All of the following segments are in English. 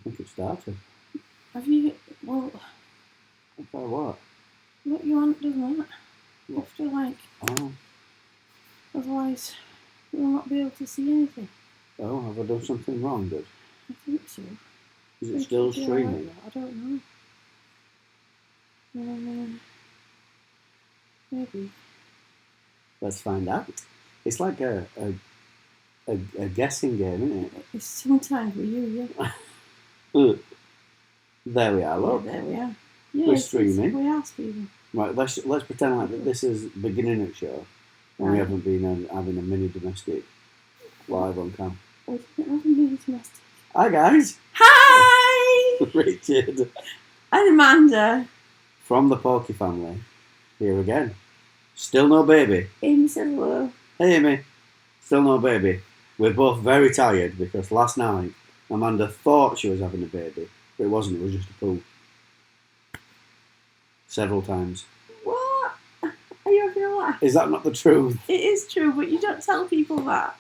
think it started. Have you? Well, By what? look, your aunt does that. You have to Oh. Otherwise you'll not be able to see anything. Oh, have I done something wrong, Dad? I think so. Is it still streaming? Like I don't know. Maybe. Let's find out. It's like a guessing game, isn't it? It's sometimes with you, yeah. There we are, look. Yeah, there we are. Yeah, We're streaming. We are streaming. Right, let's pretend like that this is beginning of show and we haven't been having a mini domestic live on cam. We didn't have a mini domestic. Hi guys! Hi! Richard. And Amanda. From the Poké family. Here again. Still no baby. Amy said hello. Hey Amy. Still no baby. We're both very tired because last night Amanda thought she was having a baby, but it wasn't, it was just a poo. Several times. What? Are you having a laugh? Is that not the truth? It is true, but you don't tell people that.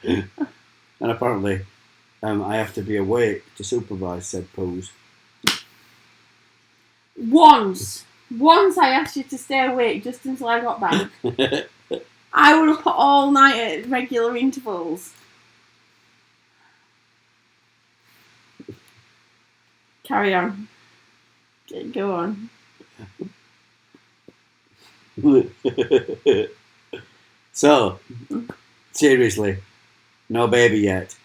And apparently, I have to be awake to supervise said poos. Once I asked you to stay awake just until I got back. I was up all night at regular intervals. Carry on. Go on. So, seriously, no baby yet.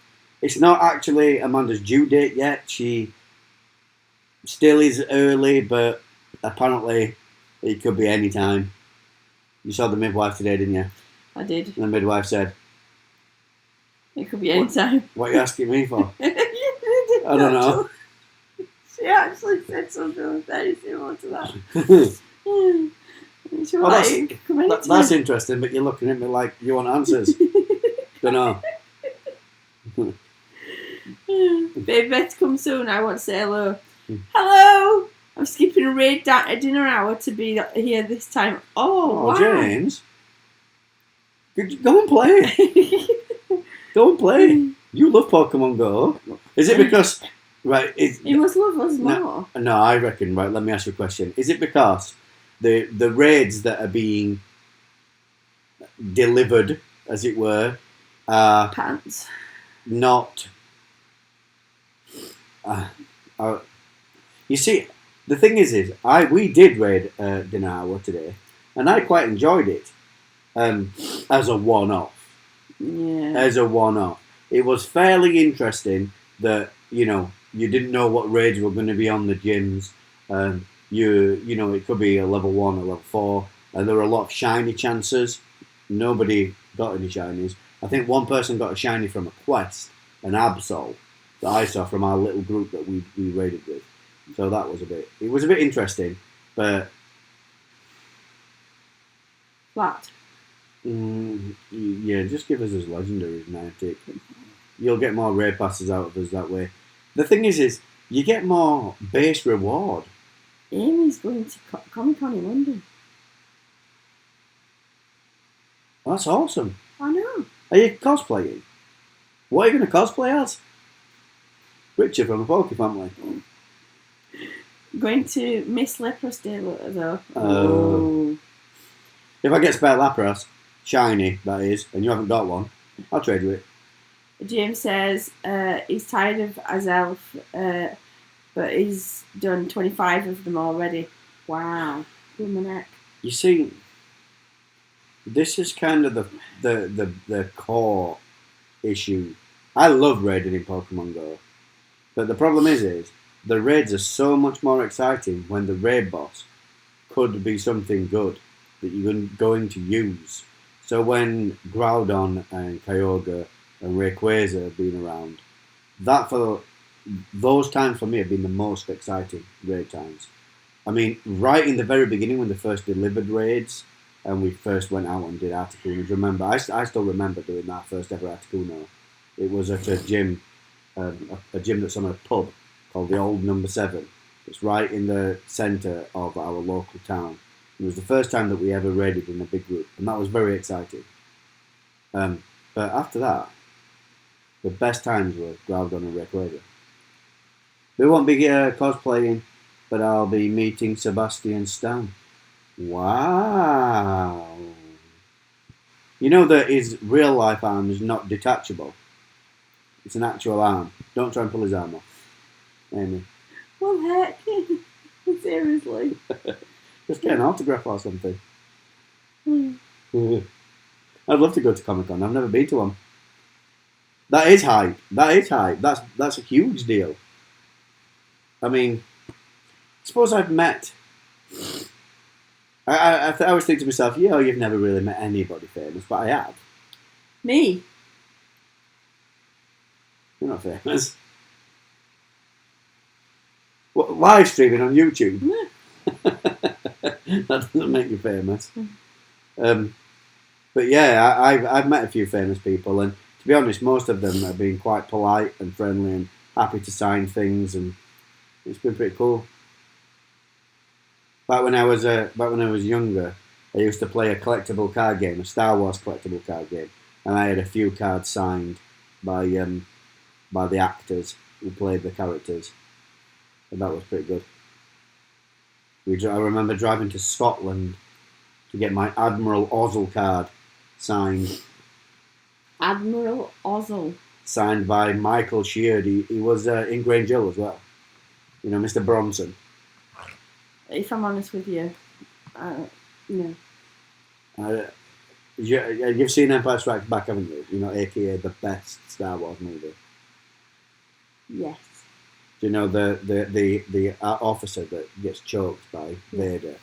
It's not actually Amanda's due date yet. She still is early, but apparently it could be any time. You saw the midwife today, didn't you? I did. And the midwife said, it could be any time. What are you asking me for? I don't know. She actually said something very similar to that. She was that's interesting, but you're looking at me like you want answers. Don't know. Baby better come soon. I want to say hello. Hello! I'm skipping a raid dinner hour to be here this time. Oh, wow. James. Go and play. Go and play. You love Pokemon Go. Is it because... Right, you must love us more. No, I reckon, right, let me ask you a question. Is it because the raids that are being delivered, as it were, are pants? Not... you see, the thing is we did raid dinner hour today, and I quite enjoyed it as a one-off. Yeah. As a one-off. It was fairly interesting that, you didn't know what raids were going to be on the gyms. It could be a level 1 or level 4, and there were a lot of shiny chances. Nobody got any shinies. I think one person got a shiny from a quest, an Absol, that I saw from our little group that we raided with. So that was it was a bit interesting, but... Flat. Yeah, just give us as legendaries, Niantic. You'll get more raid passes out of us that way. The thing is you get more base reward. Amy's going to Comic-Con in London. That's awesome. I know. Are you cosplaying? What are you going to cosplay as? Richard from the Poké family. Going to Miss Lapras Day though. Oh. If I get spare Lapras, shiny that is, and you haven't got one, I'll trade you it. James says he's tired of Azelf, but he's done 25 of them already. Wow. Good my neck. You see, this is kind of the core issue. I love raiding in Pokemon Go, but the problem is the raids are so much more exciting when the raid boss could be something good that you're going to use. So when Groudon and Kyogre and Rayquaza have been around, those times for me have been the most exciting raid times. I mean, right in the very beginning when they first delivered raids and we first went out and did Articuno, remember, I still remember doing that first ever Articuno. It was at a gym that's on a pub called the Old Number 7. It's right in the centre of our local town. It was the first time that we ever raided in a big group, and that was very exciting. But after that, the best times were Groudon and Rayquaza. We won't be cosplaying, but I'll be meeting Sebastian Stan. Wow. You know that his real life arm is not detachable. It's an actual arm. Don't try and pull his arm off, Amy. What the heck? Seriously. Just get an autograph or something. Hmm. I'd love to go to Comic Con. I've never been to one. That is hype. That's a huge deal. I mean, suppose I've met. I always think to myself, you've never really met anybody famous, but I have. Me? You're not famous. What, live streaming on YouTube? That doesn't make you famous. But yeah, I've met a few famous people, and to be honest, most of them have been quite polite and friendly and happy to sign things, and it's been pretty cool. Back when I was younger, I used to play a collectible card game, a Star Wars collectible card game, and I had a few cards signed by the actors who played the characters, and that was pretty good. I remember driving to Scotland to get my Admiral Ozzel card signed. Admiral Ozzel. Signed by Michael Sheard. He was in Grange Hill as well. You know, Mr. Bronson. If I'm honest with you, no. You've seen Empire Strikes Back, haven't you? You know, aka the best Star Wars movie. Yes. Do you know the officer that gets choked by Vader?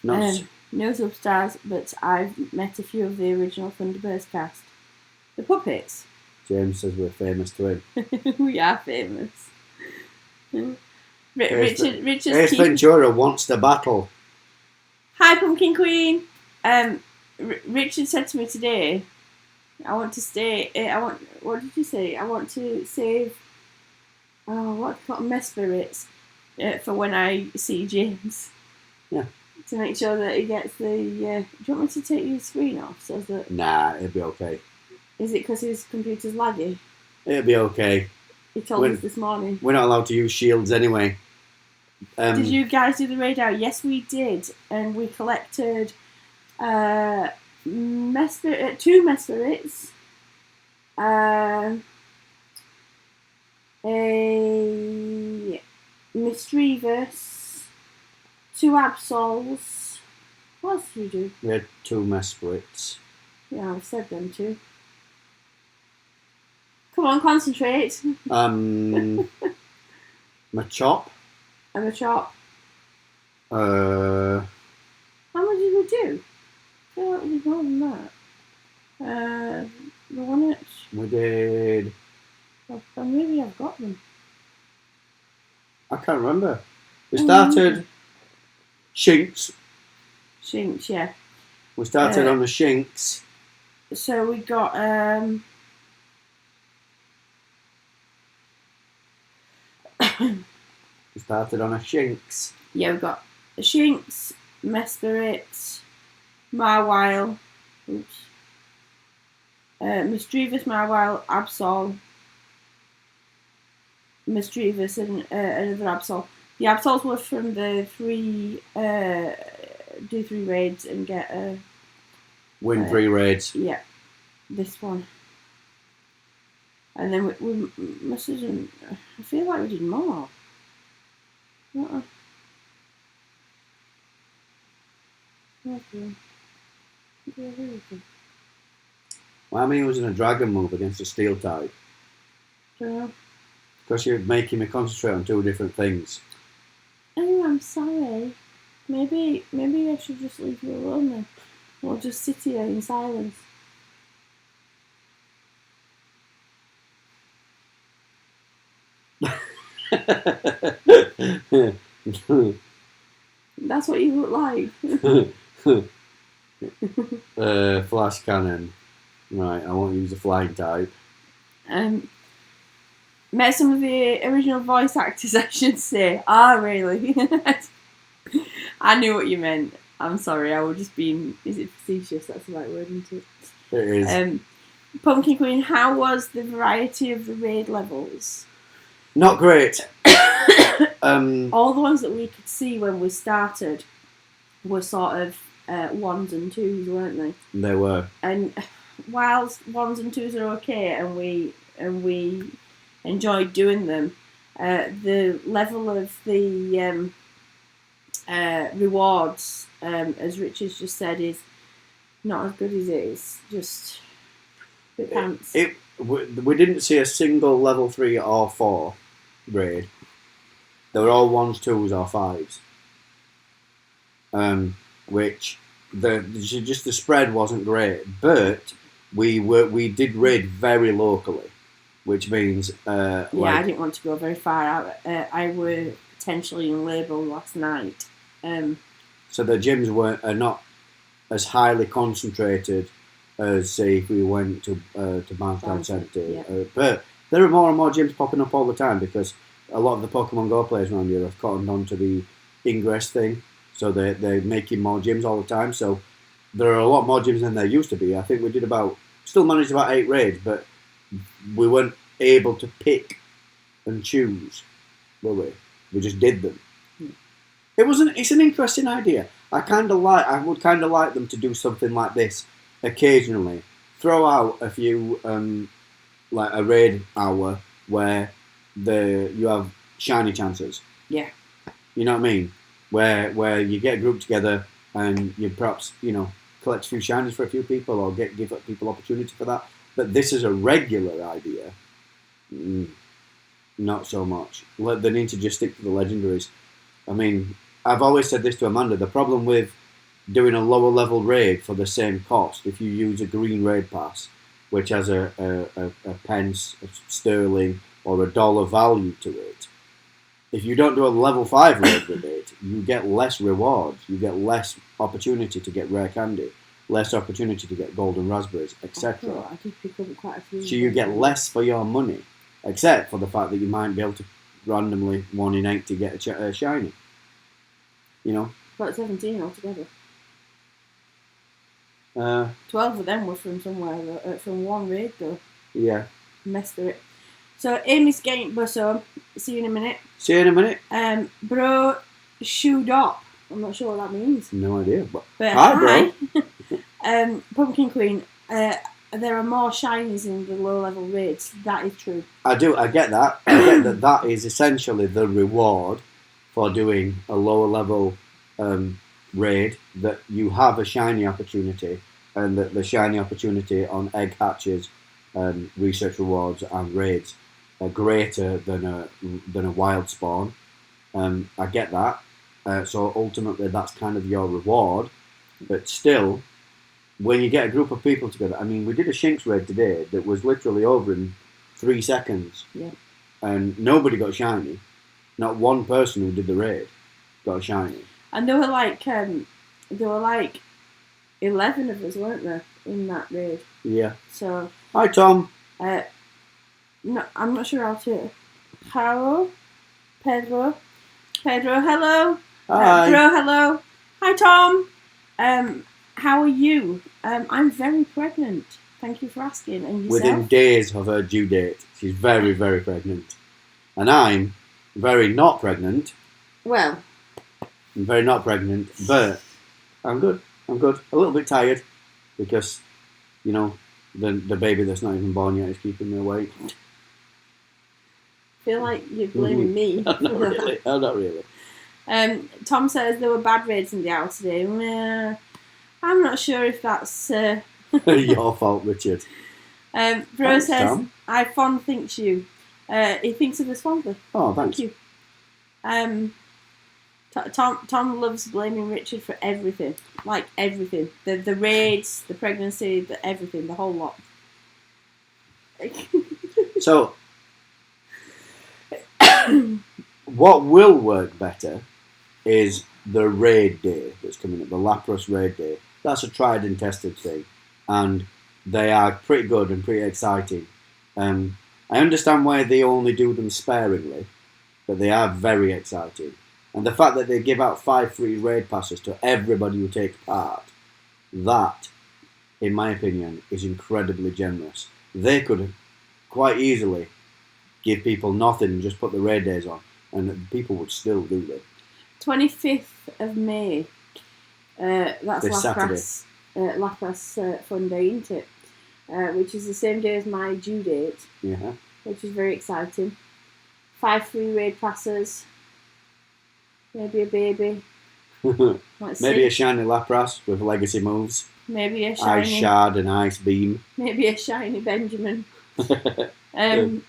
No substars, but I've met a few of the original Thunderbirds cast. The puppets. James says we're famous to him. We are famous. Richard's Ace Ventura wants to battle. Hi, Pumpkin Queen. Richard said to me today, what did you say? I want to save, mess spirits for when I see James. Yeah. To make sure that he gets the, do you want me to take your screen off? So that Nah, it'll be okay. Is it because his computer's laggy? It'll be okay. He told us this morning. We're not allowed to use shields anyway. Did you guys do the raid out? Yes, we did. And we collected two mess spirits, a Mischievous, 2 Absols. What else did we do? We had 2 mess spirits. Yeah, I've said them too. Come on, concentrate. Machop. And a chop. How much did we do? I feel like we did more than that. The one at... We did... Maybe I've got them. I can't remember. We started... Shinks. Shinks, yeah. We started on the Shinks. So we got... We started on a Shinks. Yeah, we've got the Shinks, Mesperit, Marwile, Mischievous, Marwile, Absol, Mischievous, and another Absol. The Absols were from the 3 do 3 raids and get a... Win 3 raids. Yeah, this one. And then we must have done... I feel like we did more. Okay. Why am I using a dragon move against a steel type? Yeah. Because you're making me concentrate on 2 different things. Oh, I'm sorry. Maybe I should just leave you alone then. Or just sit here in silence. That's what you look like. Flash cannon. Right, I won't use a flying type. Met some of the original voice actors, I should say. Ah, really? I knew what you meant. I'm sorry, I was just being... Is it facetious? That's the right word, isn't it? It is. Pumpkin Queen, how was the variety of the raid levels? Not great. All the ones that we could see when we started were sort of 1s and 2s, weren't they? They were. And whilst 1s and 2s are okay, and we enjoyed doing them, the level of the rewards, as Richard's just said, is not as good as it is. Just a bit pants. We didn't see a single level 3 or 4 raid. They were all 1s, 2s, or 5s. Which the spread wasn't great, but we did raid very locally, which means I didn't want to go very far out. I were potentially in Labour last night. So the gyms are not as highly concentrated as, say, if we went to Barnstown Centre. Yeah. But there are more and more gyms popping up all the time because a lot of the Pokemon Go players around here have cottoned on to the ingress thing. So they're making more gyms all the time. So there are a lot more gyms than there used to be. I think we did still managed about 8 raids, but we weren't able to pick and choose, were we? We just did them. It's an interesting idea. I would kind of like them to do something like this occasionally. Throw out a few, like a raid hour where you have shiny chances. Yeah. You know what I mean? Where you get a group together and you perhaps, collect a few shinies for a few people or give people opportunity for that. But this is a regular idea. Not so much. They need to just stick to the legendaries. I mean, I've always said this to Amanda. The problem with doing a lower level raid for the same cost, if you use a green raid pass, which has a pence, a sterling, or $1 value to it, if you don't do a level 5 raid with it, you get less rewards, you get less opportunity to get rare candy, less opportunity to get golden raspberries, etc. I did pick up quite a few. So you get less for your money, except for the fact that you might be able to randomly 1 in 8 to get a shiny. About 17 altogether. 12 of them were from somewhere, from one raid though. Yeah. Messed with it. So Amy's getting bus home. See you in a minute. See you in a minute. Bro, shoed up. I'm not sure what that means. No idea. But hi, bro. Pumpkin Queen. There are more shinies in the low level raids. That is true. I do. I get that. I get that is essentially the reward for doing a lower level raid, that you have a shiny opportunity, and that the shiny opportunity on egg hatches, research rewards, and raids are greater than a wild spawn. I get that. So ultimately, that's kind of your reward. But still, when you get a group of people together, I mean, we did a Shinx raid today that was literally over in 3 seconds. Yeah. And nobody got shiny. Not one person who did the raid got a shiny. And there were like 11 of us, weren't there, in that raid? Yeah. So. Hi, Tom. No, I'm not sure how to. Hello, Pedro, hello. Hi. Bro, hello. Hi, Tom. How are you? I'm very pregnant. Thank you for asking. And yourself? Within days of her due date, she's very, very pregnant, and I'm very not pregnant. Well, I'm very not pregnant, but I'm good. I'm good. A little bit tired because, the baby that's not even born yet is keeping me awake. I feel like you're blaming me. Not really. Oh, not really. Tom says there were bad raids in the house today. I'm not sure if that's your fault, Richard. Bro says, Tom. I fond thinks you. He thinks of us fondly. Oh, thanks. Thank you. Tom loves blaming Richard for everything. Like everything. The raids, the pregnancy, everything, the whole lot. So, what will work better is the raid day that's coming up, the Lapras raid day. That's a tried and tested thing, and they are pretty good and pretty exciting. I understand why they only do them sparingly, but they are very exciting. And the fact that they give out 5 free raid passes to everybody who takes part, that in my opinion, is incredibly generous. They could quite easily give people nothing and just put the raid days on, and people would still do them. 25th of May. That's This Lapras Fun Day, isn't it? Which is the same day as my due date. Yeah. Which is very exciting. 5 free raid passes. Maybe a baby. Maybe a shiny Lapras with legacy moves. Maybe a shiny Ice Shard and Ice Beam. Maybe a shiny Benjamin. Bro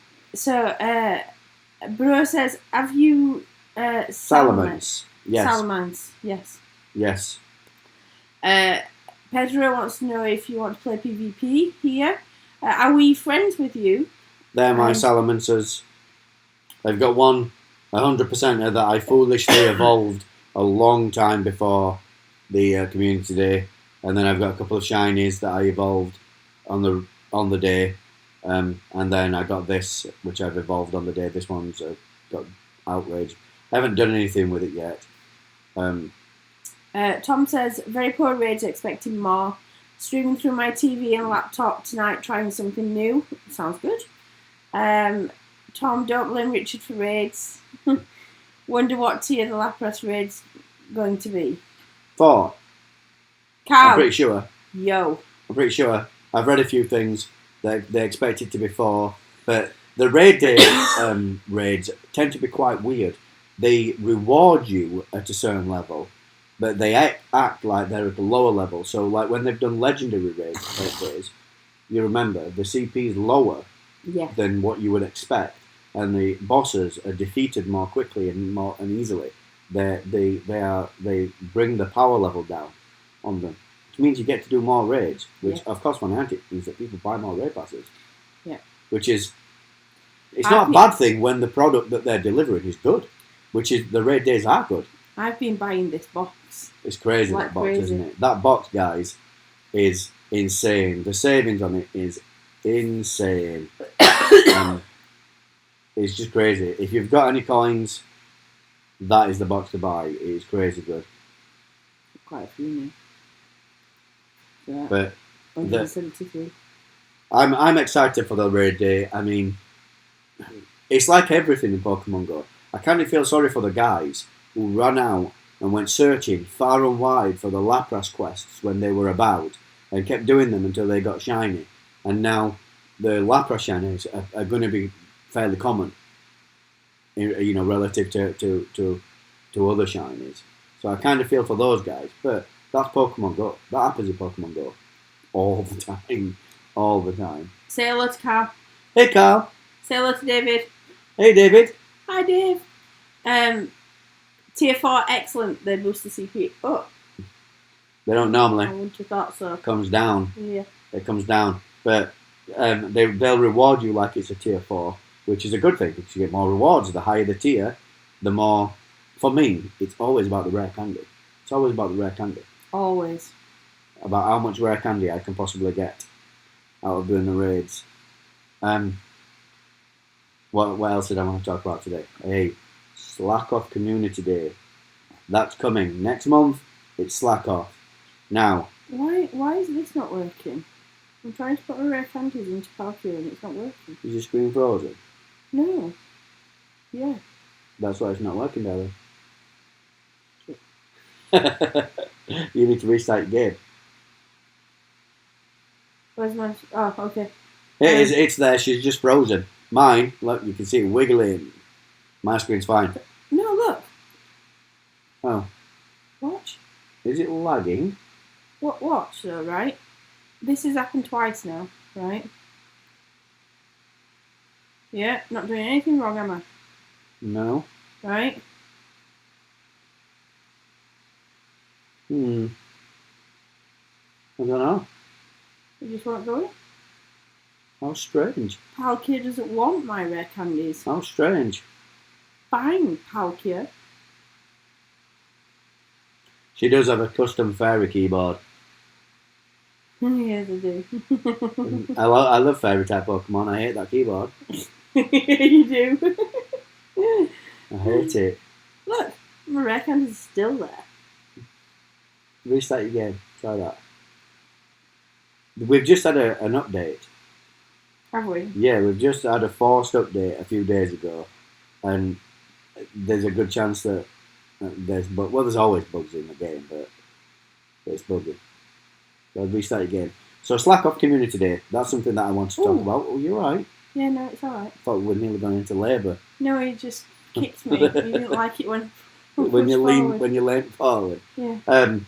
says, have you Salamence? Yes. Salamence, yes. Yes. Pedro wants to know if you want to play PvP here. Are we friends with you? They're my Salamencers. I've got one 100%er that I foolishly evolved a long time before the community day, and then I've got a couple of shinies that I evolved on the day, and then I got this, which I've evolved on the day. This one's got outrage. I haven't done anything with it yet. Tom says, very poor raids, expecting more. Streaming through my TV and laptop tonight, trying something new. Sounds good. Tom, don't blame Richard for raids. Wonder what tier the Lapras raid's going to be. 4. Carl. I'm pretty sure. Yo. I'm pretty sure. I've read a few things that they expect it to be 4, but the raid day raids tend to be quite weird. They reward you at a certain level, but they act like they're at a lower level. So, like when they've done legendary raids, you remember the CP is lower than what you would expect, and the bosses are defeated more quickly and easily. They bring the power level down on them, which means you get to do more raids. Which, of course, when it means that people buy more raid passes. Yeah. Which is, it's not a bad thing when the product that they're delivering is good. Which is, the raid days are good. I've been buying this box. It's crazy, that box, isn't it? That box, guys, is insane. The savings on it is insane. It's just crazy. If you've got any coins, that is the box to buy. It is crazy good. Quite a few now. But 173. I'm excited for the raid day. I mean, it's like everything in Pokemon Go. I kind of feel sorry for the guys who ran out and went searching far and wide for the Lapras quests when they were about and kept doing them until they got shiny. And now the Lapras shinies are going to be fairly common, you know, relative to other shinies. So I kind of feel for those guys. But that's Pokemon Go. That happens in Pokemon Go all the time. All the time. Say hello to Carl. Hey, Carl. Say hello to David. Hey, David. Hi, Dave. Tier 4, excellent. They boost the CP up. They don't normally. I wouldn't have thought so. It comes down. Yeah. It comes down. But they'll reward you like it's a tier 4, which is a good thing because you get more rewards. The higher the tier, the more... For me, it's always about the rare candy. It's always about the rare candy. Always. About how much rare candy I can possibly get out of doing the raids. What else did I want to talk about today? Hey, Slack Off Community Day. That's coming. Next month, it's Slack Off. Now... Why is this not working? I'm trying to put my rare candies into Palkia and it's not working. Is your screen frozen? No. Yeah. That's why it's not working, darling. You need to restart your game. Where's my... Oh, okay. It's there. She's just frozen. Mine, look, you can see it wiggling. My screen's fine. No, look. Oh. Watch. Is it lagging? Watch, though, right? This has happened twice now, right? Yeah, not doing anything wrong, am I? No. Right? I don't know. You just won't go in? How strange. Palkia doesn't want my rare candies. How strange. Fine, Palkia. She does have a custom fairy keyboard. Yeah, they do. I love fairy type Pokemon. I hate that keyboard. You do. I hate it. Look, my rare candies are still there. Restart your game. Try that. we've just had an update. Have we? Yeah, we've just had a forced update a few days ago, and there's a good chance that there's always bugs in the game, but it's buggy. So I'll restart your game. So Slack Off Community Day, that's something that I want to talk about. Oh, you're right. Yeah, no, it's alright. I thought we were nearly going into labour. No, he just kicked me. He didn't like it when you lean forward. Yeah.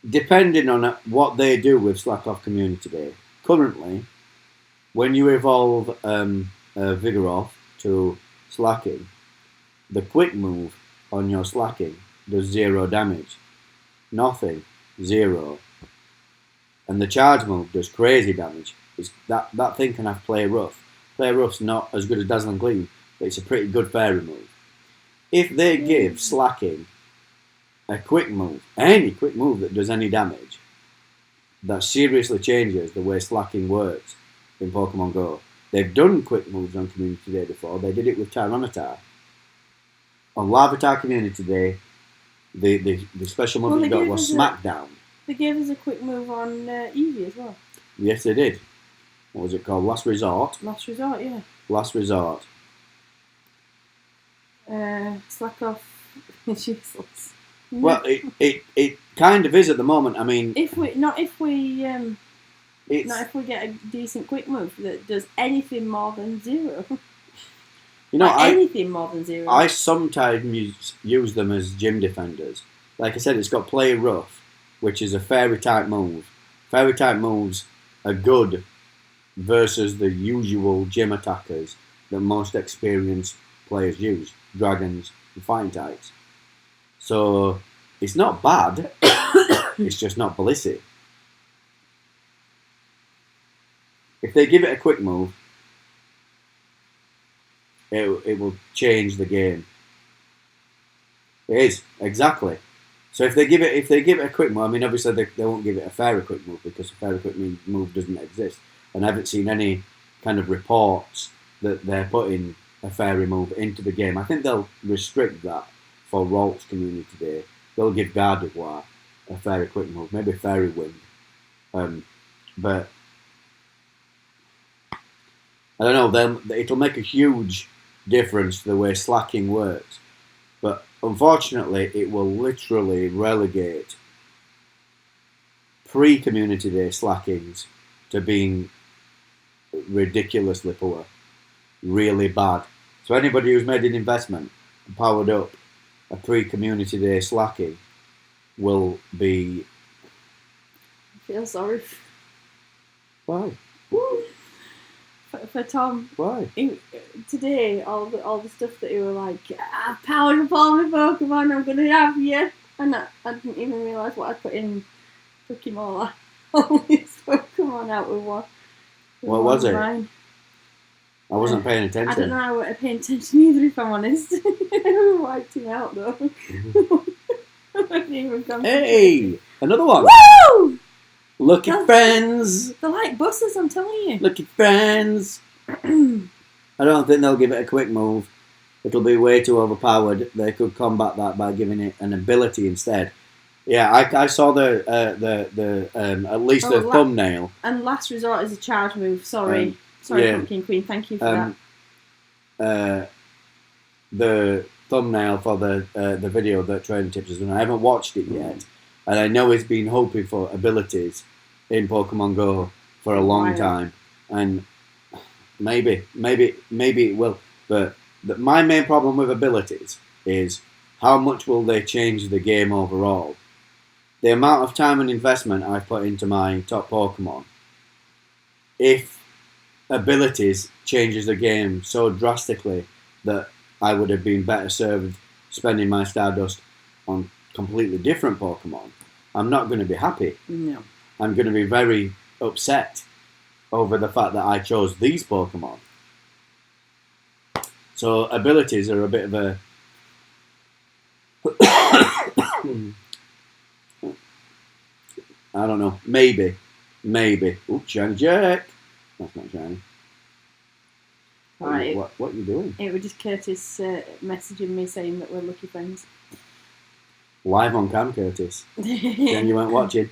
Depending on what they do with Slack Off Community Day, currently, when you evolve Vigoroth to Slacking, the quick move on your Slacking does 0 damage. Nothing. 0. And the charge move does crazy damage. That thing can have Play Rough. Play Rough's not as good as Dazzling Gleam, but it's a pretty good fairy move. If they give Slacking a quick move, any quick move that does any damage, that seriously changes the way Slacking works in Pokemon Go. They've done quick moves on Community Day before. They did it with Tyranitar. On Larvitar Community Day, the special move they got was Smackdown. They gave us a quick move on Eevee as well. Yes, they did. What was it called? Last Resort? Last Resort, yeah. Last Resort. Slack Off. It's useless. Well, it kind of is at the moment. I mean, if we get a decent quick move that does anything more than 0. Anything more than 0. I sometimes use them as gym defenders. Like I said, it's got Play Rough, which is a fairy type move. Fairy type moves are good versus the usual gym attackers that most experienced players use, dragons and fighting types. So it's not bad, it's just not Blissey. If they give it a quick move, it will change the game. It is, exactly. So if they give it a quick move, I mean obviously they won't give it a fairy quick move because a fairy quick move doesn't exist. And I haven't seen any kind of reports that they're putting a fairy move into the game. I think they'll restrict that for Ralt's Community Day. They'll give Gardevoir a fairy quick move, maybe Fairy Wind. But I don't know, it'll make a huge difference to the way Slacking works. But unfortunately, it will literally relegate pre-Community Day Slackings to being ridiculously poor, really bad. So anybody who's made an investment and powered up a pre-Community Day Slacking will be... I feel sorry. Why? For Tom. Why? Today, all the stuff that he was like, I've powered up all my Pokemon, I'm going to have you. And I didn't even realise what I put in. Took him all these Pokemon out with one. What was it? I wasn't paying attention. I don't know, I wasn't paying attention either, if I'm honest. I wiped him out, though. Hey! Another one! Woo! Lucky friends! They're like buses, I'm telling you. Lucky friends! I don't think they'll give it a quick move. It'll be way too overpowered. They could combat that by giving it an ability instead. Yeah, I saw the at least the thumbnail. And Last Resort is a charge move. Sorry, Pumpkin Queen. Thank you for that. The thumbnail for the video that Training Tips has done. I haven't watched it yet, and I know he's been hoping for abilities in Pokemon Go for a long time, and maybe it will. But my main problem with abilities is how much will they change the game overall. The amount of time and investment I've put into my top Pokemon, if abilities changes the game so drastically that I would have been better served spending my Stardust on completely different Pokemon, I'm not going to be happy. No. I'm going to be very upset over the fact that I chose these Pokemon. So abilities are a bit of a... I don't know. Maybe. Ooh, shiny Jack. That's not shiny. Right. What are you doing? It was just Curtis messaging me saying that we're lucky friends. Live on cam, Curtis. Then you weren't watching.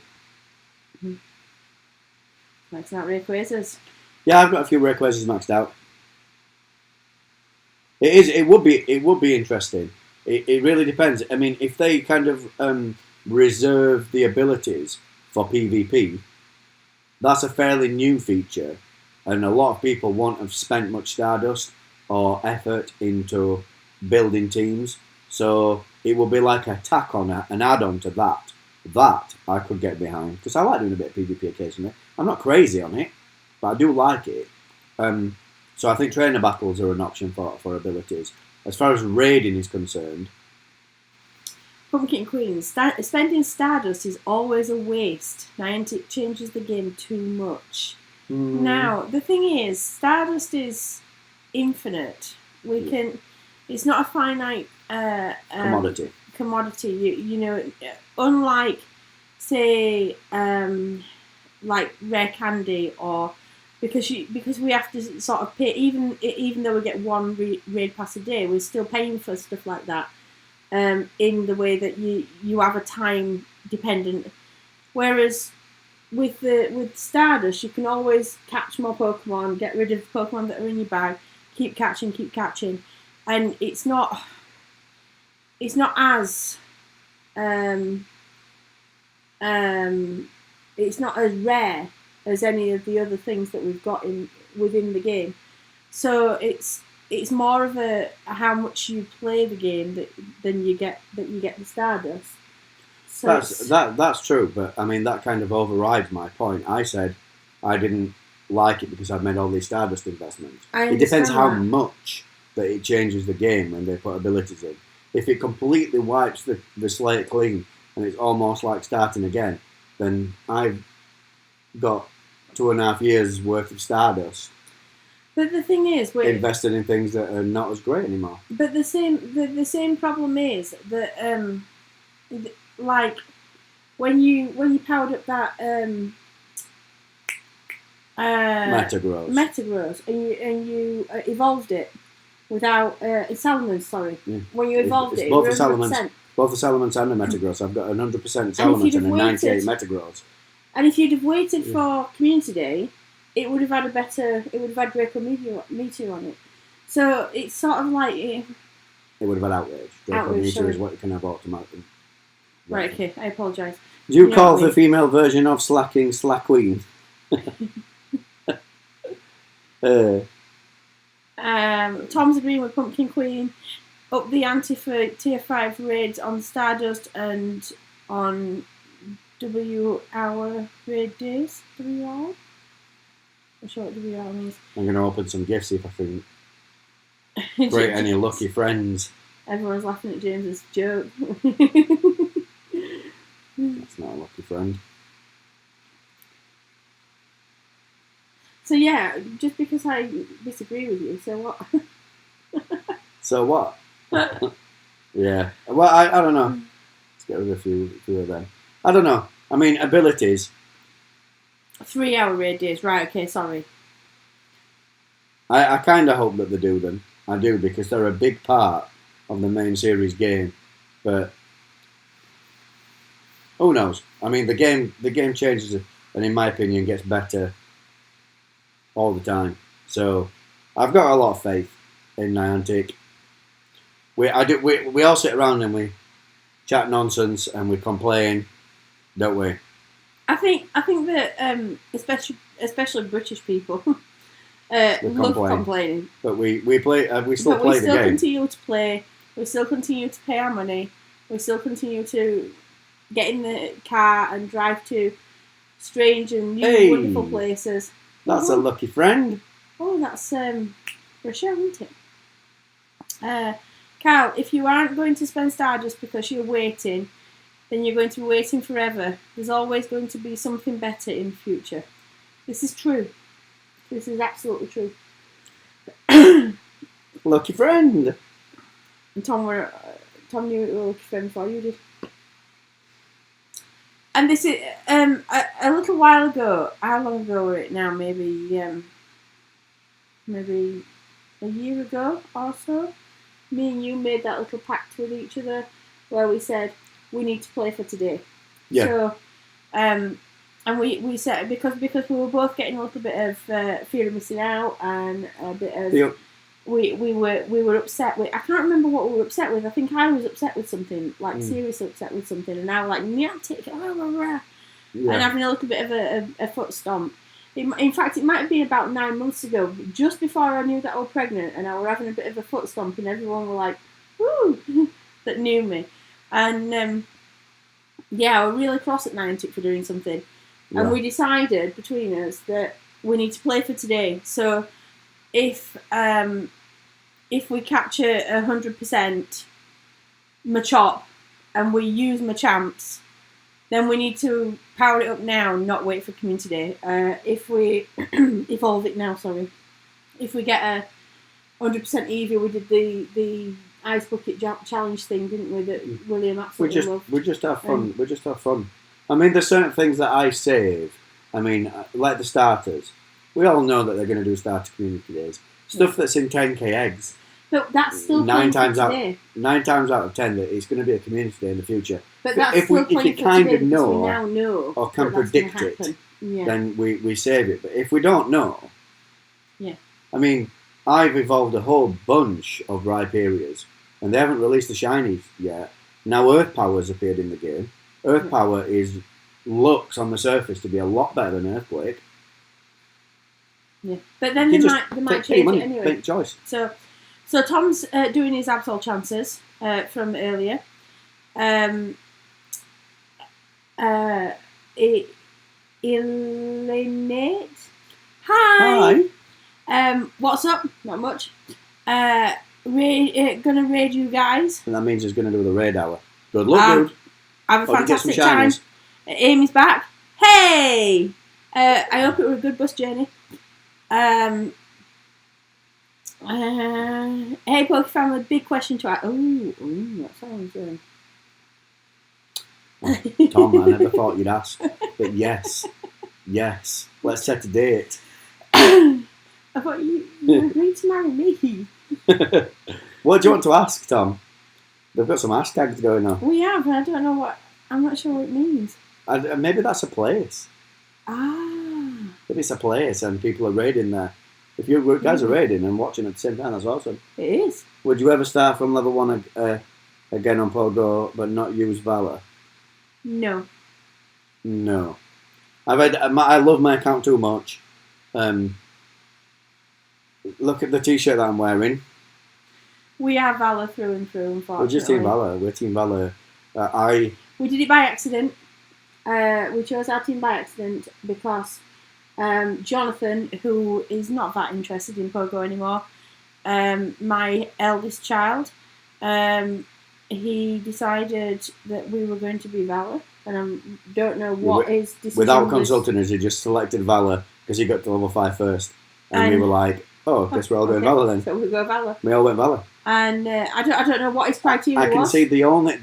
Maxing out Rayquazas. Yeah, I've got a few Rayquazas maxed out. It would be interesting. It really depends. I mean, if they kind of reserve the abilities for PvP, that's a fairly new feature, and a lot of people won't have spent much Stardust or effort into building teams. So it will be like a tack on an add-on to that. That I could get behind because I like doing a bit of PvP occasionally. I'm not crazy on it, but I do like it. So I think trainer battles are an option for abilities. As far as raiding is concerned, Pumpkin Queen, spending Stardust is always a waste. Niantic changes the game too much. Now, the thing is, Stardust is infinite. It's not a finite commodity. You know, unlike, say, like rare candy or because we have to sort of pay even though we get one raid pass a day, we're still paying for stuff like that. In the way that you have a time dependent, whereas with Stardust you can always catch more Pokemon, get rid of the Pokemon that are in your bag, keep catching, and it's not as it's not as rare as any of the other things that we've got within the game. So it's more of a how much you play the game than you get the Stardust. So that's true, but I mean that kind of overrides my point. I said I didn't like it because I've made all these Stardust investments. It depends how much that it changes the game when they put abilities in. If it completely wipes the slate clean and it's almost like starting again, then I've got 2.5 years worth of Stardust. But the thing is, we're invested in things that are not as great anymore. But the same problem is that like when you powered up that Metagross and you evolved it without Salamence, sorry. Yeah. When you evolved it, both the Salamence and the Metagross. I've got 100% Salamence and a 98 Metagross. And if you'd have waited for Community Day, it would have had Draco Meteor on it. So it's sort of like it would have had Outrage. Draco Meteor is what you can have automatically. Right, okay, I apologise. Do you call the female version of slacking Slackween? Tom's agreeing with Pumpkin Queen. Up the ante for tier 5 raids on Stardust and on WR raid days. WR? I'm sure what WR means. I'm going to open some gifts, see if I can create any lucky friends. Everyone's laughing at James's joke. That's not a lucky friend. So yeah, just because I disagree with you, so what? So what? Yeah. Well, I don't know. Let's get rid of a few of them. I don't know. I mean, abilities. 3 hour raid days, right? Okay, sorry. I kind of hope that they do them. I do, because they're a big part of the main series game. But who knows? I mean, the game changes, and in my opinion, gets better all the time. So I've got a lot of faith in Niantic. We all sit around and we chat nonsense and we complain, don't we? I think that especially British people love complaining. But we play. We still play the game. We still continue to play. We still continue to pay our money. We still continue to get in the car and drive to strange and new wonderful places. That's a lucky friend. Oh, that's Rochelle, isn't it? Carl, if you aren't going to spend Stardust because you're waiting, then you're going to be waiting forever. There's always going to be something better in the future. This is true. This is absolutely true. Lucky friend. And Tom knew it was a lucky friend before you did. And this is a little while ago. How long ago were it now? Maybe a year ago or so. Me and you made that little pact with each other where we said we need to play for today. Yeah. So, And we said because we were both getting a little bit of fear of missing out and a bit of we were upset with. I can't remember what we were upset with. I think I was upset with something, like seriously upset with something, and I was like, yeah, take it, and having a little bit of a foot stomp. In fact, it might have been about 9 months ago, just before I knew that I was pregnant, and I was having a bit of a foot stomp, and everyone were like, woo, that knew me, and I was really cross at Niantic for doing something. Yeah. And we decided between us that we need to play for today. So if we capture 100% Machop and we use Machamps, then we need to power it up now and not wait for Community Day. If we evolve it now, sorry. If we get a 100% Eevee, we did the Ice Bucket Challenge thing, didn't we? That William absolutely loved. We just have fun. We just have fun. I mean, there's certain things that I save. I mean, like the starters. We all know that they're going to do starter community days. Stuff that's in 10k eggs. But that's still 9 times out. 9 times out of 10 that it's going to be a community day in the future. But that's still if you kind of know, we now know or can predict it, then we save it. But if we don't know, I mean, I've evolved a whole bunch of Rhyperias, and they haven't released the shinies yet. Now Earth Power's appeared in the game. Earth Power looks on the surface to be a lot better than Earthquake. Yeah, but then they might change it anyway. Make choice. So Tom's doing his Absol chances from earlier. Elinate. Hi. What's up? Not much. Gonna raid you guys. And that means he's gonna do the raid hour. Good luck, dude. Have a fantastic time. Amy's back. Hey! I hope it was a good bus journey. Hey, Pokefamily, big question to ask. Ooh, that sounds good. Tom, I never thought you'd ask. But yes. Let's set a date. I thought you agreed to marry me. What do you want to ask, Tom? They've got some hashtags going on. We have, and I don't know what. I'm not sure what it means. Maybe that's a place. Maybe it's a place and people are raiding there. If you guys are raiding and watching at the same time, that's awesome. It is. Would you ever start from level 1 again on Pogo but not use Valor? No. I love my account too much. Look at the t-shirt that I'm wearing. We are Valor through and through, unfortunately. We're just Team Valor. We're Team Valor. We did it by accident. We chose our team by accident because Jonathan, who is not that interested in Pogo anymore, my eldest child, he decided that we were going to be Valor, and I don't know what his decision without consulting us, he just selected Valor because he got to level 5 first, and we were like, "Oh, I guess we're all going Valor then." So we go Valor. We all went Valor. And I don't know what his criteria was. I can see the only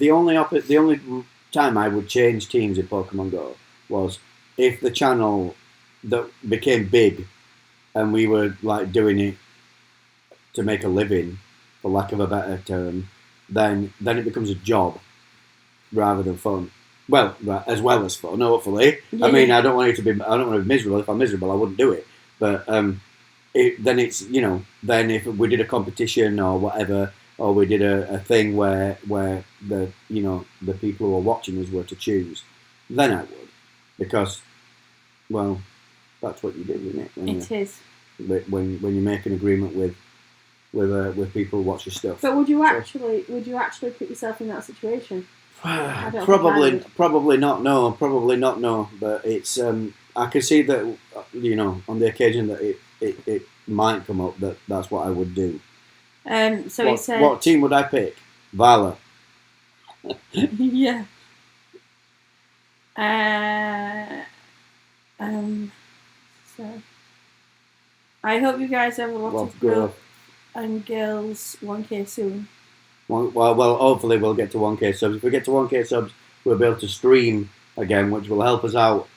time I would change teams in Pokemon Go was if the channel that became big and we were like doing it to make a living, for lack of a better term, then it becomes a job rather than fun. Well, as well as fun, hopefully. Yeah. I mean, I don't want to be miserable. If I'm miserable, I wouldn't do it. But then it's, then if we did a competition or whatever, or we did a thing where the people who are watching us were to choose, then I would, because, well, that's what you do, isn't it? It is. When you make an agreement with people who watch your stuff. But would you actually put yourself in that situation? Probably not. No, But it's I can see that on the occasion that it might come up that's what I would do. So he said, what team would I pick? Valor. Yeah. So I hope you guys have a lot of growth and girls 1K soon. Well, hopefully we'll get to 1K subs. If we get to 1K subs, we'll be able to stream again, which will help us out.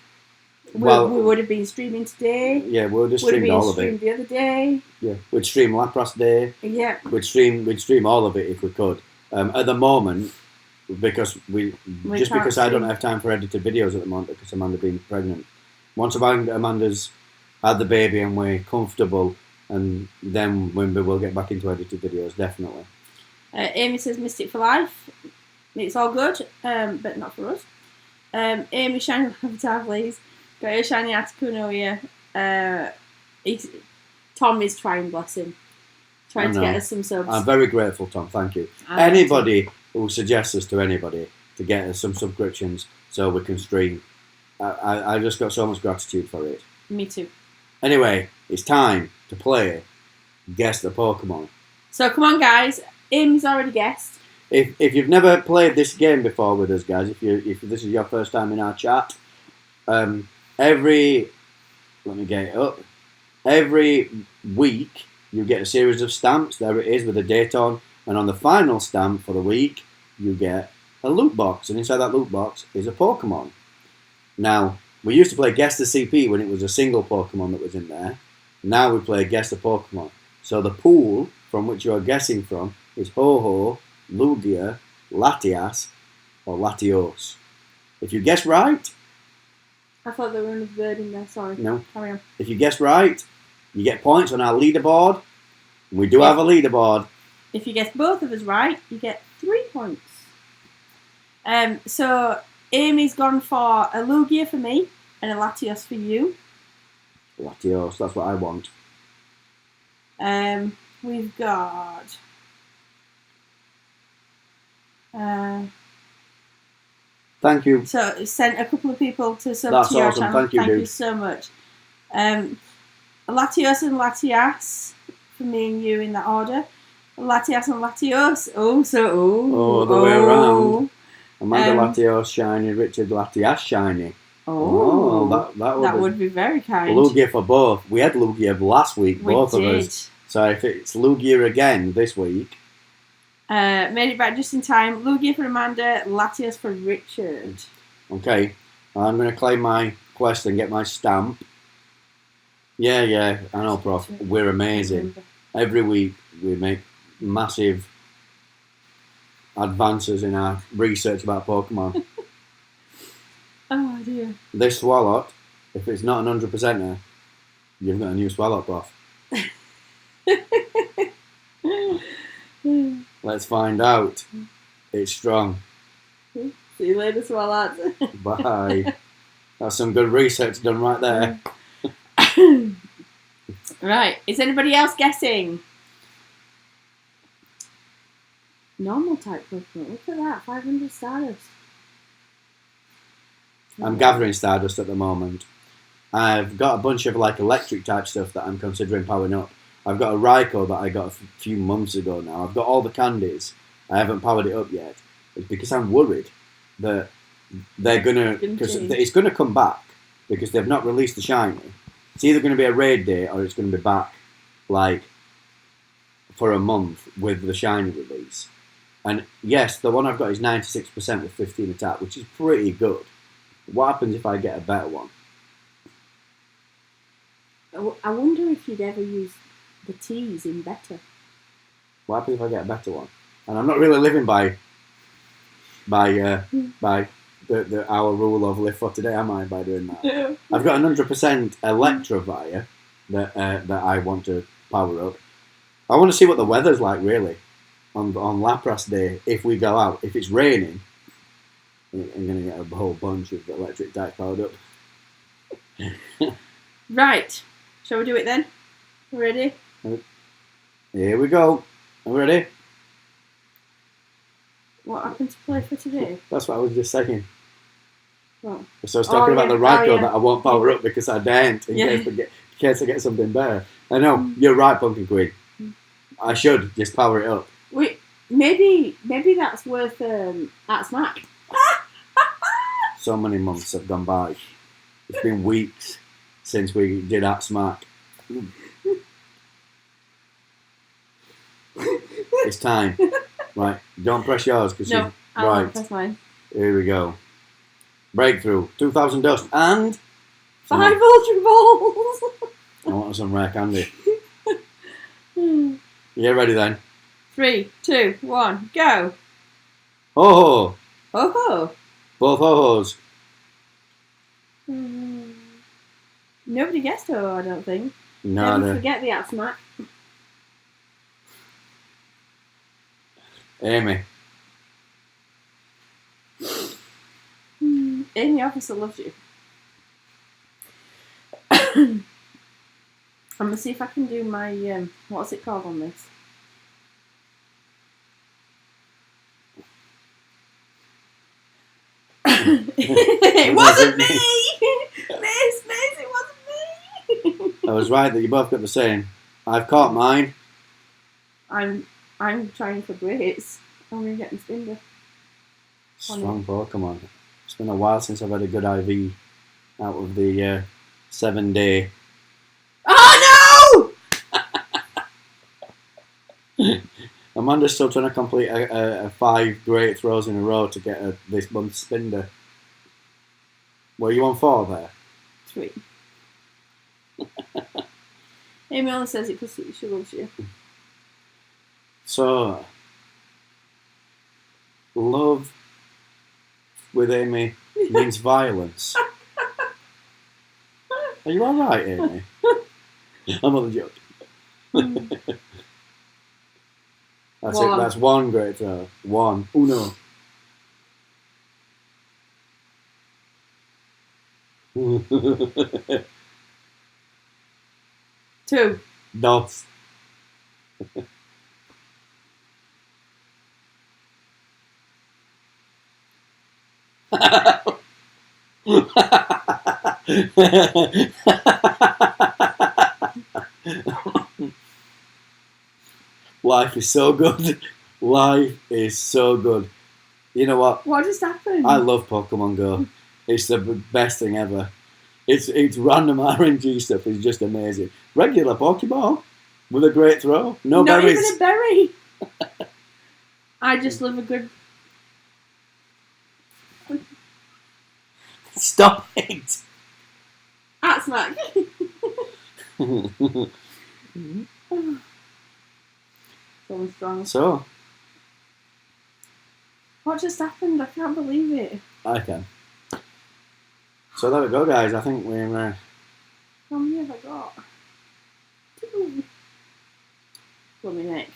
We would have been streaming today. Yeah, we'll just stream all of it. The other day. Yeah, we'd stream Lapras Day. Yeah. We'd stream all of it if we could. At the moment, because I don't have time for edited videos at the moment because Amanda being pregnant. Once Amanda's had the baby and we're comfortable, and then when we will get back into edited videos, definitely. Amy says Mystic for life. It's all good, but not for us. Amy, shiny avatar, please. Got your shiny Articuno here. Tom is trying, bless him. Trying to get us some subs. I'm very grateful, Tom. Thank you. Anybody who suggests us to anybody to get us some subscriptions so we can stream, I just got so much gratitude for it. Me too. Anyway, it's time to play Guess the Pokemon. So come on, guys. Amy's already guessed. If you've never played this game before with us, guys, if this is your first time in our chat, every week you get a series of stamps. There it is with a date on, and on the final stamp for the week you get a loot box, and inside that loot box is a Pokemon. Now, we used to play Guess the CP when it was a single Pokemon that was in there. Now we play Guess the Pokemon. So the pool from which you are guessing from is Ho-Ho, Lugia, Latias, or Latios. If you guess right... I thought there were another bird in there, sorry. No. Carry on. If you guess right, you get points on our leaderboard. We do have a leaderboard. If you guess both of us right, you get 3 points. So Amy's gone for a Lugia for me and a Latios for you. Latios, that's what I want. We've got... Thank you. So sent a couple of people to sub That's to your awesome. channel. Thank you, Thank dude. you so much. Latios and Latias for me and you in that order. Latias and Latios. The way around. Amanda Latios shiny, Richard Latias shiny. That would be very kind. Lugia for both. We had Lugia last week, both of us. So if it's Lugia again this week. Made it back just in time. Lugia for Amanda, Latias for Richard. Okay, I'm going to claim my quest and get my stamp. Yeah, I know, Prof. We're amazing. Every week we make massive advances in our research about Pokemon. Oh dear. This Swalot, if it's not an 100%er, you've got a new Swalot, Prof. Let's find out. It's strong. See you later, Swalot. Bye. That's some good research done right there. Right, is anybody else guessing? Normal type Pokemon. Look at that, 500 Stardust. I'm gathering Stardust at the moment. I've got a bunch of like electric type stuff that I'm considering powering up. I've got a Raikou that I got a few months ago now. I've got all the candies. I haven't powered it up yet. It's because I'm worried that they're because it's gonna come back because they've not released the shiny. It's either going to be a raid day or it's going to be back like for a month with the shiny release. And yes, the one I've got is 96% with 15 attack, which is pretty good. What happens if I get a better one? I wonder if you'd ever use the T's in better. What happens if I get a better one? And I'm not really living by our rule of live for today, am I, by doing that? Yeah. I've got 100% Electivire that I want to power up. I want to see what the weather's like, really, on Lapras Day, if we go out. If it's raining, I'm going to get a whole bunch of electric type powered up. Right. Shall we do it then? Ready? Here we go. Are we ready? What happened to play for today? That's what I was just saying. What? So I was talking about the Raikou that I won't power up because I daren't in case I get something better. I know, you're right, Pumpkin Queen. I should just power it up. Wait, maybe that's worth at Smack. So many months have gone by. It's been weeks since we did at Smack. It's time. Right, don't press yours because no, I won't press mine. Here we go. Breakthrough, 2,000 dust and 5 Ultra Balls. I want some rare candy. You ready then? 3, 2, 1, go. Ho-ho. Ho-ho. Both ho-hos. Nobody guessed her, I don't think. No, Never forget the at smack. Amy. Amy Officer loves you. I'm going to see if I can do my, what's it called on this? It wasn't me! Miss, it wasn't me! I was right that you both got the same. I've caught mine. I'm trying for Brits. I'm going to get my spinner. Strong Pokemon. It's been a while since I've had a good IV out of the 7-day. Oh no! Amanda's still trying to complete a 5 great throws in a row to get this month's spinner. Were you on 4 there? 3. Amy only says it because she loves you. So, love with Amy means violence. Are you alright, Amy? I'm only joking. That's it, that's 1 great throw. 1. Uno. Two. Dos. Life is so good. Life is so good. You know what? What just happened? I love Pokemon Go. It's the best thing ever. It's random RNG stuff is just amazing. Regular Pokeball with a great throw. No Not berries. even a berry. I just love a good. Stop it. At smack. So strong. So, What just happened? I can't believe it. I can. So there we go, guys. I think we're. How many have I got? 2. Bloody neck.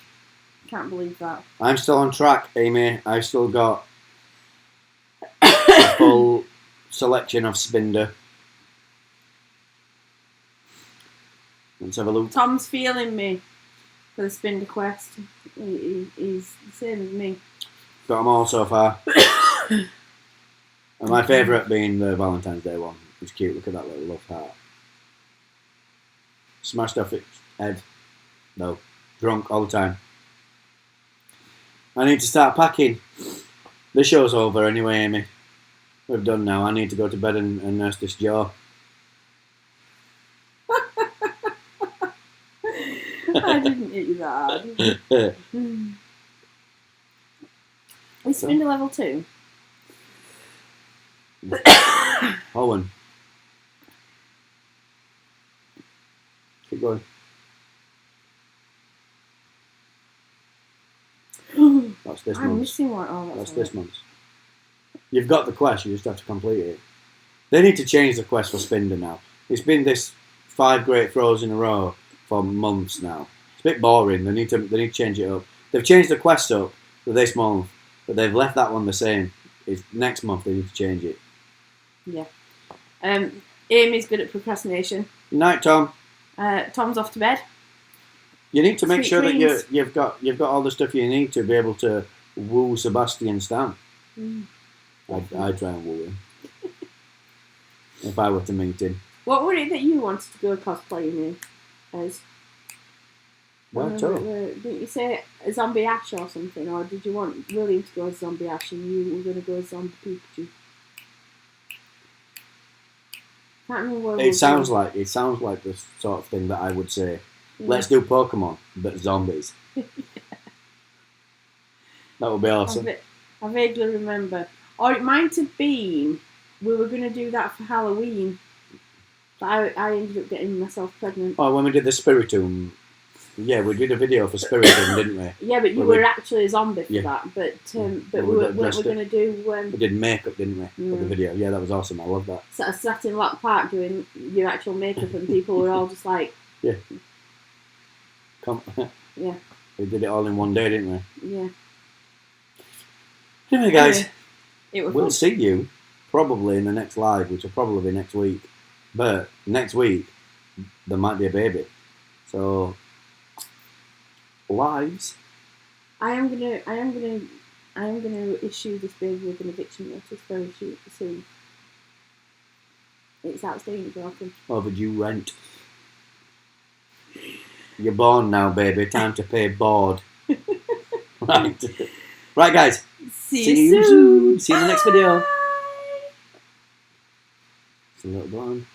Can't believe that. I'm still on track, Amy. I've still got a full selection of Spinder. Let's have a look. Tom's feeling me for the Spinder quest. He's the same as me. Got them all so far. And my favourite being the Valentine's Day one. It's cute. Look at that little love heart. Smashed off its head. No. Drunk all the time. I need to start packing. The show's over anyway, Amy. We've done now. I need to go to bed and nurse this jaw. I didn't hit you that hard. Is Spinder level 2? Owen. Keep going. That's this I'm month. missing one. Oh, That's this month. You've got the quest, you just have to complete it. They need to change the quest for Spinder now. It's been this 5 great throws in a row for months now. It's a bit boring. They need to change it up. They've changed the quest up for this month, but they've left that one the same. It's next month they need to change it. Yeah. Amy's good at procrastination. Night, Tom. Tom's off to bed. You need to make Sweet sure dreams. that you've got all the stuff you need to be able to woo Sebastian Stan. I'd try and woo him if I were to meet him. What were it that you wanted to go cosplaying as? Well, Tom. Didn't you say a zombie Ash or something, or did you want William to go as zombie Ash and you were going to go as zombie Pikachu? Can't remember what It sounds like the sort of thing that I would say. Yeah. Let's do Pokemon, but zombies. That would be awesome. I vaguely remember. Or it might have been we were going to do that for Halloween, but I ended up getting myself pregnant. Oh, when we did the Spiritomb Yeah, we did a video for Spiriting, didn't we? Yeah, but you were actually a zombie for Yeah. that. But Well, we we were dressed going to do We did makeup, didn't we, for the video? Yeah, that was awesome. I love that. sat in Lock Park doing your actual makeup, and people were all just like, Yeah. Yeah. We did it all in one day, didn't we? Yeah. Anyway, guys, It was we'll fun. see you probably in the next live, which will probably be next week. But next week, there might be a baby. So, lives. I am gonna issue this baby with an eviction notice very soon. It's outstanding, welcome. Overdue rent. You're born now, baby. Time to pay board. Right. Right, guys. See you soon. See you in the next video. Bye. It's a little blonde.